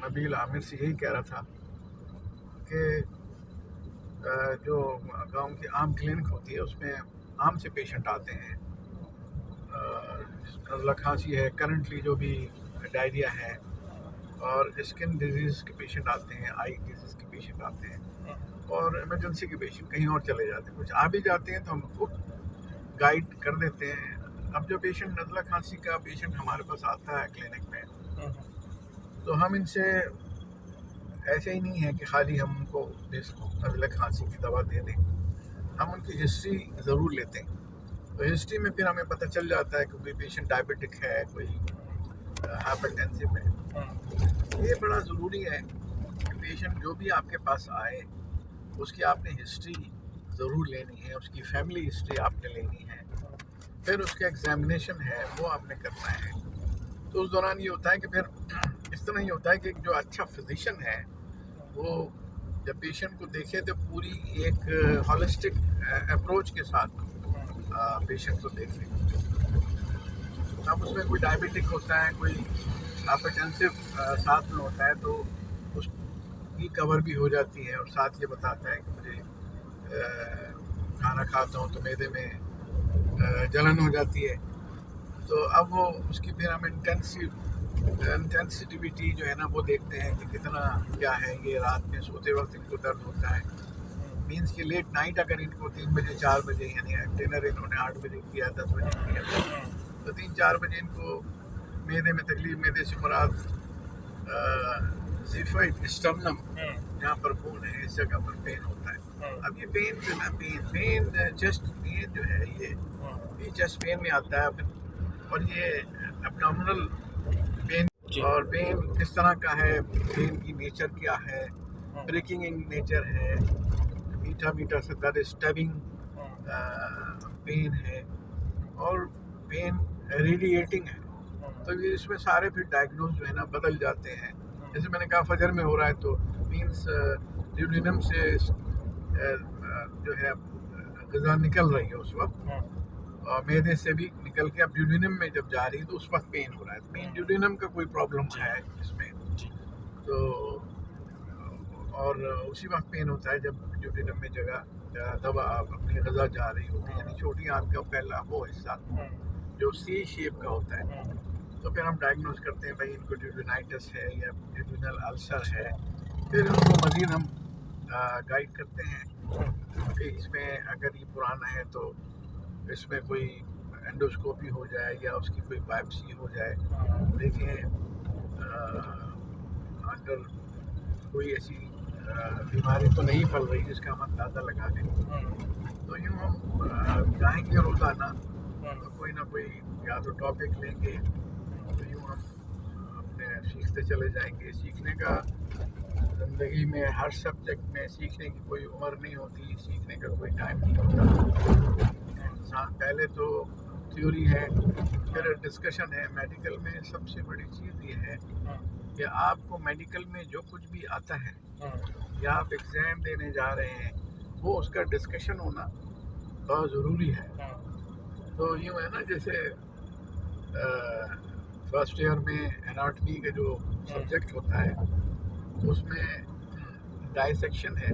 نبیل عامر سے یہی کہہ رہا تھا کہ جو گاؤں کی عام کلینک ہوتی ہے اس میں عام سے پیشنٹ آتے ہیں، نزلہ کھانسی ہے، کرنٹلی جو بھی ڈائریا ہے، اور اسکن ڈیزیز کے پیشنٹ آتے ہیں، آئی ڈیزیز کے پیشنٹ آتے ہیں، اور ایمرجنسی کے پیشنٹ کہیں اور چلے جاتے ہیں. کچھ آ بھی جاتے ہیں تو ہم ان کو گائیڈ کر دیتے ہیں. اب جو پیشنٹ نزلہ کھانسی کا پیشنٹ ہمارے پاس آتا ہے کلینک میں، تو ہم ان سے ایسے ہی نہیں ہے کہ خالی ہم ان کو نزلہ کھانسی کی دوا دے دیں. ہم ان کی ہسٹری ضرور لیتے ہیں. تو ہسٹری میں پھر ہمیں پتہ چل جاتا ہے کہ کوئی پیشنٹ ڈائبٹک ہے، کوئی ہائپرٹینسو ہے. یہ بڑا ضروری ہے کہ پیشنٹ جو بھی آپ کے پاس آئے اس کی آپ نے ہسٹری ضرور لینی ہے، اس کی فیملی ہسٹری آپ نے لینی ہے، پھر اس کا ایگزامینیشن ہے وہ آپ نے کرنا ہے. تو اس دوران یہ ہوتا ہے کہ پھر اس طرح یہ ہوتا ہے کہ جو اچھا فزیشین ہے وہ جب پیشنٹ کو دیکھے تو پوری ایک ہالسٹک اپروچ کے ساتھ پیشنٹ کو دیکھے. اب اس میں کوئی ڈائبٹک ہوتا ہے، کوئی ہائپرٹینسو ساتھ میں ہوتا ہے تو اس کی کور بھی ہو جاتی ہے، اور ساتھ یہ بتاتا ہے کہ مجھے کھانا کھاتا ہوں تو معدے میں جلن ہو جاتی ہے. تو اب وہ اس کی پھر ہم انٹینسٹیوٹی جو ہے نا وہ دیکھتے ہیں کہ کتنا کیا ہے. یہ رات میں سوتے وقت ان کو درد ہوتا ہے، مینس کہ لیٹ نائٹ اگر ان کو 3 بجے 4 بجے، یعنی ڈنر انہوں نے 8 بجے کیا، 10 بجے کیا، تو 3-4 بجے ان کو معدے میں تکلیف. معدے سے مراد زیفائڈ اسٹرنم جہاں پر خون ہے اس جگہ پر پین ہوتا ہے. اب یہ پین جو ہے پین چیسٹ پین جو ہے یہ چیسٹ پین میں آتا ہے. اور یہ ابڈومنل پین، اور پین کس طرح کا ہے، پین کی نیچر کیا ہے. بریکنگ ان نیچر ہے، میٹھا سے درد، اسٹیبنگ پین ہے، اور پین ریڈیٹنگ ہے. تو یہ اس میں سارے پھر ڈائگنوز جو ہے نا بدل جاتے ہیں. جیسے میں نے کہا فجر میں ہو رہا ہے تو مینس ڈیوڈینم سے جو ہے غذا نکل رہی ہے اس وقت، اور معدے سے بھی نکل کے اب ڈیوڈینم میں جب جا رہی ہے تو اس وقت پین ہو رہا ہے. مین ڈیوڈینم کا کوئی پرابلم ہے اس میں، تو اور اسی وقت پین ہوتا ہے جب ڈیوڈینم میں جگہ دوا اپنی غذا جا رہی ہوتی ہے، یعنی چھوٹی آنت کا پہلا وہ حصہ جو سی شیپ کا ہوتا ہے. تو پھر ہم ڈائگنوز کرتے ہیں بھائی ان کو ڈیوڈینائٹس ہے یا ڈیوڈینل السر ہے. پھر ان کو مزید ہم گائیڈ کرتے ہیں کہ اس میں اگر یہ پرانا ہے تو اس میں کوئی انڈوسکوپی ہو جائے یا اس کی کوئی بائپسی ہو جائے. دیکھیں اگر کوئی ایسی بیماری تو نہیں پھیل رہی جس کا ہم اندازہ لگا دیں. تو یوں ہم جائیں گے روزانہ کوئی نہ کوئی یا تو ٹاپک لیں گے، تو یوں ہم اپنے سیکھتے چلے جائیں گے. سیکھنے کا زندگی میں ہر سبجیکٹ میں سیکھنے کی کوئی عمر نہیں ہوتی، سیکھنے کا کوئی ٹائم نہیں ہوتا. انسان پہلے تو تھیوری ہے، پھر ڈسکشن ہے. میڈیکل میں سب سے بڑی چیز یہ ہے کہ آپ کو میڈیکل میں جو کچھ بھی آتا ہے یا آپ ایگزام دینے جا رہے ہیں وہ اس کا ڈسکشن ہونا بہت ضروری ہے. تو یوں ہے نا جیسے فرسٹ ایئر میں اناٹمی کا جو سبجیکٹ ہوتا ہے اس میں ڈائسیکشن ہے.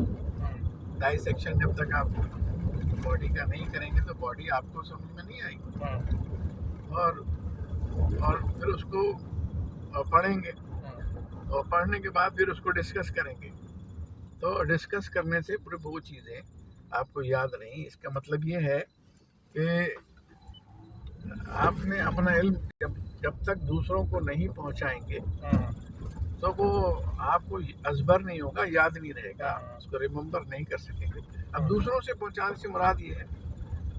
ڈائسیکشن جب تک آپ باڈی کا نہیں کریں گے تو باڈی آپ کو سمجھ میں نہیں آئے گی. اور پھر اس کو پڑھیں گے، اور پڑھنے کے بعد پھر اس کو ڈسکس کریں گے. تو ڈسکس کرنے سے پورے وہ چیزیں آپ کو یاد نہیں. اس کا مطلب یہ ہے کہ آپ نے اپنا علم جب تک دوسروں کو نہیں پہنچائیں گے تو وہ آپ کو ازبر نہیں ہوگا، یاد نہیں رہے گا، اس کو ریممبر نہیں کر سکیں گے. اب دوسروں سے پہنچانے سے مراد یہ ہے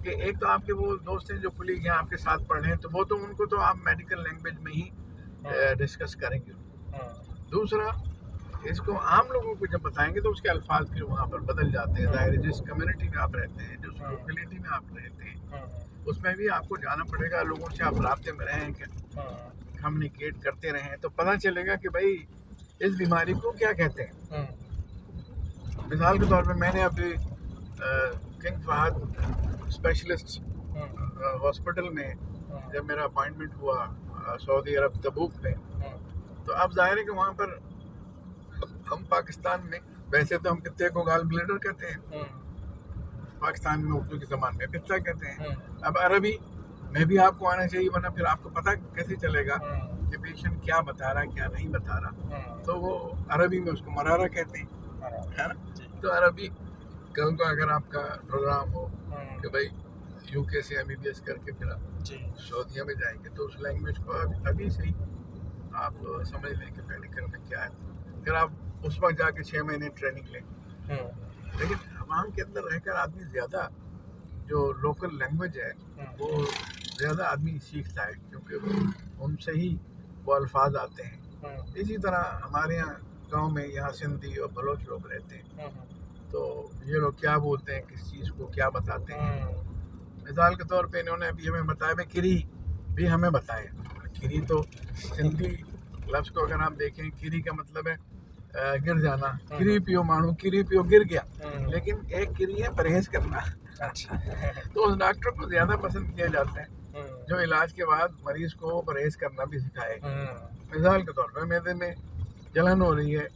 کہ ایک تو آپ کے وہ دوست ہیں جو کلیگ ہیں آپ کے ساتھ پڑھ رہے ہیں، تو وہ تو ان کو تو آپ میڈیکل لینگویج میں ہی ڈسکس کریں گے. دوسرا اس کو عام لوگوں کو جب بتائیں گے تو اس کے الفاظ پھر وہاں پر بدل جاتے ہیں. ظاہر ہے جس کمیونٹی میں آپ رہتے ہیں، جس لوکیلٹی میں آپ رہتے ہیں، اس میں بھی آپ کو جانا پڑے گا، لوگوں سے آپ رابطے میں رہیں، کمیونیکیٹ کرتے رہیں تو پتہ چلے گا کہ بھائی اس بیماری کو کیا کہتے ہیں. مثال کے طور پہ میں نے ابھی کنگ فہد اسپیشلسٹ ہاسپٹل میں جب میرا اپائنٹمنٹ ہوا سعودی عرب تبوک میں، تو اب ظاہر ہے کہ وہاں پر ہم پاکستان میں ویسے تو ہم پتے کو گال بلیڈر کہتے ہیں، پاکستان میں اردو کی زبان میں پتا کہتے ہیں. اب عربی میں بھی آپ کو آنا چاہیے، ورنہ پھر آپ کو پتہ کیسے چلے گا کہ پیشنٹ کیا بتا رہا ہے کیا نہیں بتا رہا. تو وہ عربی میں اس کو مرارہ کہتے ہیں، ہے نا. تو عربی کل کو اگر آپ کا پروگرام ہو کہ بھائی یو کے سے MBBS کر کے پھر آپ سعودیہ میں جائیں گے، تو اس لینگویج کو ابھی سے ہی آپ سمجھ لیں کہ میڈیکل میں کیا ہے. پھر آپ اس وقت جا کے 6 مہینے ٹریننگ لیں. لیکن عوام کے اندر رہ کر آدمی زیادہ جو لوکل لینگویج ہے وہ زیادہ آدمی سیکھتا ہے، کیونکہ ان سے ہی وہ الفاظ آتے ہیں. اسی طرح ہمارے یہاں گاؤں میں یہاں سندھی اور بلوچ لوگ رہتے ہیں، تو یہ لوگ کیا بولتے ہیں کس چیز کو کیا بتاتے ہیں. مثال کے طور پہ انہوں نے ابھی ہمیں بتایا میں کری بھی ہمیں بتائے. کری تو سندھی لفظ کو اگر آپ دیکھیں، کری کا مطلب ہے گر جانا. کری پیو مانو، کری پیو گر گیا. لیکن ایک کری ہے پرہیز کرنا. تو اس ڈاکٹر کو زیادہ پسند کیا جاتا ہے جو علاج کے بعد مریض کو پرہیز کرنا بھی سکھائے. مثال کے طور پہ میدے میں جلن ہو رہی ہے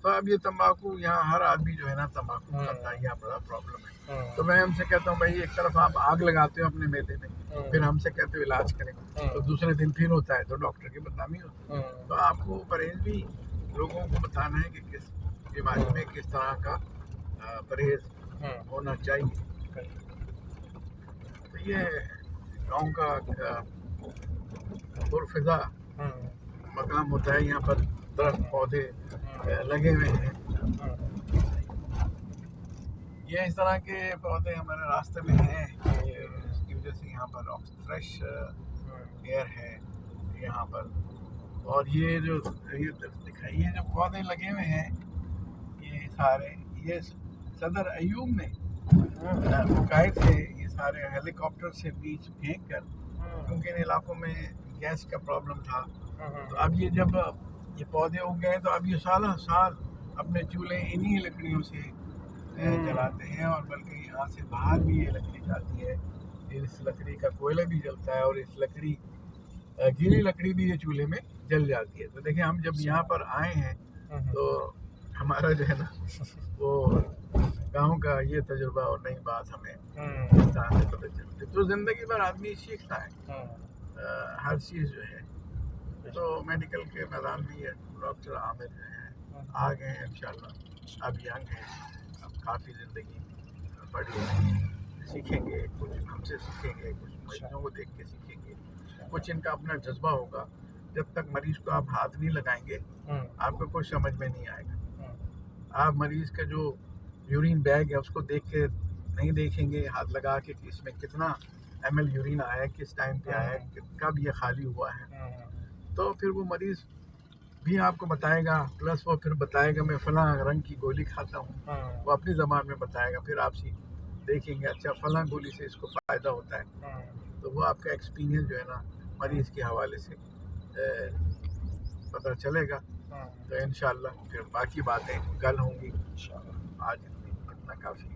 تو اب یہ تمباکو یہاں ہر آدمی جو ہے نا تمباکو کھاتا ہے، یہ بڑا پرابلم ہے. تو میں ہم سے کہتا ہوں بھائی ایک طرف آپ آگ لگاتے ہو اپنے میدے میں، پھر ہم سے کہتے ہو علاج کریں، تو دوسرے دن پھر ہوتا ہے تو ڈاکٹر کی بدنامی ہوتی ہے. تو آپ کو پرہیز بھی لوگوں کو بتانا ہے کہ کس بیماری میں کس طرح کا پرہیز ہونا چاہیے. تو یہ گاؤں کا پرفضا مقام ہوتا ہے. یہاں پر درخت پودے لگے ہوئے ہیں. یہ اس طرح کے پودے ہمارے راستے میں ہیں کہ اس کی وجہ سے یہاں پر فریش ایئر ہے یہاں پر. اور یہ جو دکھائیے جو پودے لگے ہوئے ہیں یہ سارے، یہ صدر ایوب میں گائے تھے یہ سارے ہیلی کاپٹر سے بیچ پھینک کر، کیونکہ ان علاقوں میں گیس کا پرابلم تھا. تو اب یہ جب یہ پودے اگ گئے تو اب یہ سالہ سال اپنے چولہے انہی لکڑیوں سے جلاتے ہیں، اور بلکہ یہاں سے باہر بھی یہ لکڑی جاتی ہے. اس لکڑی کا کوئلہ بھی جلتا ہے اور اس لکڑی گیلی لکڑی بھی یہ چولہے میں جل جاتی ہے. تو دیکھیں ہم جب یہاں پر آئے ہیں تو ہمارا جو ہے نا وہ گاؤں کا یہ تجربہ اور نئی بات ہمیں اس طرح سے پتہ چلتی ہے. تو زندگی بھر آدمی سیکھتا ہے ہر چیز جو ہے. تو میڈیکل کے میدان میں یہ ڈاکٹر عامر جو ہیں آ گئے ہیں انشاءاللہ. اب ینگ ہیں، اب کافی زندگی بڑی ہے، سیکھیں گے کچھ ہم سے سیکھیں گے، کچھ مریضوں کو دیکھ کے سیکھیں گے، کچھ ان کا اپنا جذبہ ہوگا. جب تک مریض کو آپ ہاتھ نہیں لگائیں گے آپ کو کچھ سمجھ میں نہیں آئے گا. آپ مریض کا جو یورین بیگ ہے اس کو دیکھ کے نہیں دیکھیں گے ہاتھ لگا کے کہ اس میں کتنا ml یورین آیا ہے، کس ٹائم پہ آیا ہے، کب یہ خالی ہوا ہے. تو پھر وہ مریض بھی آپ کو بتائے گا، پلس وہ پھر بتائے گا میں فلاں رنگ کی گولی کھاتا ہوں، وہ اپنی زبان میں بتائے گا. پھر آپ دیکھیں گے اچھا فلاں گولی سے اس کو فائدہ ہوتا ہے. تو وہ آپ کا ایکسپیرینس جو ہے نا مریض کے حوالے سے پتہ چلے گا. تو انشاءاللہ پھر باقی باتیں کل ہوں گی. آج اتنا کافی.